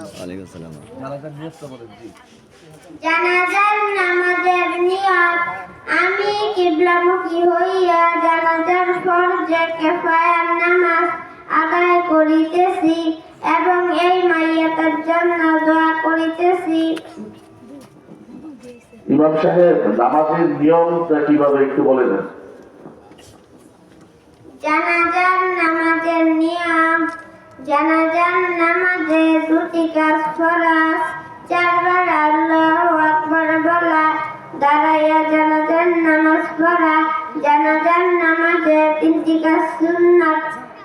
ওয়ালাইকুম আসসালাম। জানাজার নামাজের নিয়ত। আমি কিবলামুখী হইয়া জানাজার ফরজে কিফায়ার নামাজ আদায় করিতেছি এবং এই মাইয়াতের জন্য দোয়া করিতেছি। ইমাম সাহেব, নামাজের নিয়মটা কিভাবে একটু বলে দেন। জানাজার নামাজের নিয়ম। জানাজার নামাজে দুটি কাজ ফরজ। চারবার আল্লাহু আকবার বলা, দাঁড়াইয়া জানাজার নামাজ পড়া। জানাজার নামাজে তিনটি কাজ সুন্নাত।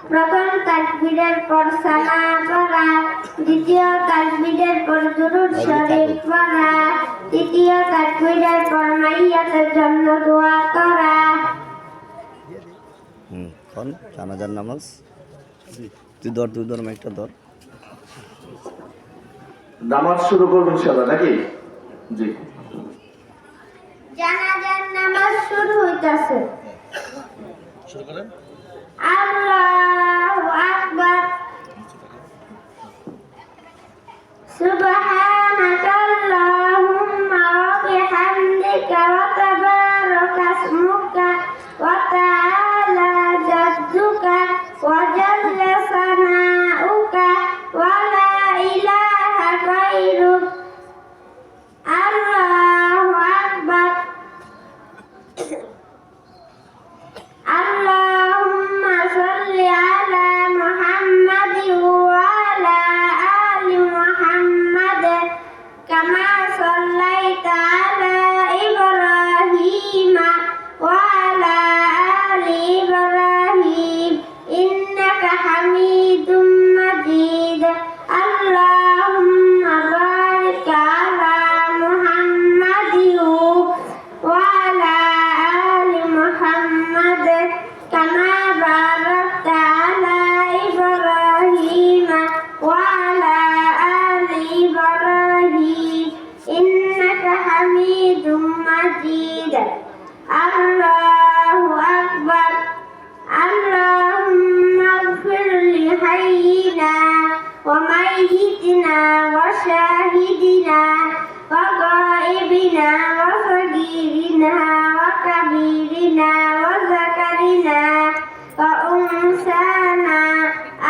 প্রথম তাকবীরের পর সালাম পড়া, দ্বিতীয় তাকবীরের পর দুরূদ শরীফ পড়া, তৃতীয় তাকবীরের পর মাইয়াতের জন্য দোয়া করা। কোন জানাজার নামাজ? তুই ধর একটা ধর। নামাজ শুরু করবেন ইনশাআল্লাহ নাকি? জি। জানাজার নামাজ শুরু হইতাছে। শুরু করেন। আল্লাহু আকবার। সুবহানাকাল্লাহুম্মা ওয়া বিহামদিকা ওয়া তাবারাকা ইসমুকা ওয়া তাআলা জাদ্দুকা ওয়া জাল্লা সানাউকা ওয়া লা ইলাহা গায়রুক। আল্লাহু আকবার। আল্লাহুম্মা সাল্লি আলা মুহাম্মাদিন ওয়া আলা আলি মুহাম্মাদ কামা সাল্লাইতা আলা ইব্রাহিম ওয়া আলা আলি ইব্রাহিম ইন্নাকা হামিদুম মাজিদ। আল্লাহুম্মা বারিক আলা মুহাম্মাদিন ওয়া আলা আলি মুহাম্মাদ কামা বারাকতা আলা ইব্রাহিম ওয়া আলা আলি ইব্রাহিম ইন্নাকা হামিদুম মাজিদ। আল্লাহু আকবার। আল্লাহুম্মা ইগফির লিহাইয়িনা ওয়া মাইয়িতিনা ওয়া শাহিদিনা ওয়া গায়িবিনা ওয়া সাগীরিনা ওয়া কাবীরিনা ওয়া যাকারিনা ওয়া উনসানা।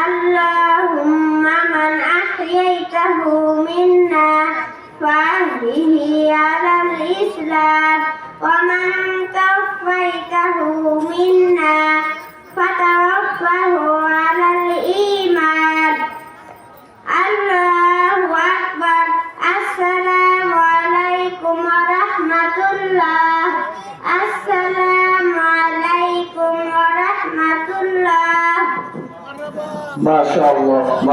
আল্লাহুম্মা মান আহইয়াইতাহু মিন্না ফাহদিহি আলাল ইসলাম ওয়া মান তাওফাইতাহু মিন্না ফাতাওফাহু আলাল ঈমান। আল্লাহু আকবার। আসসালামু আলাইকুম ওয়া রাহমাতুল্লাহ। আসসালামু আলাইকুম ওয়া রাহমাতুল্লাহ। মাশাআল্লাহ।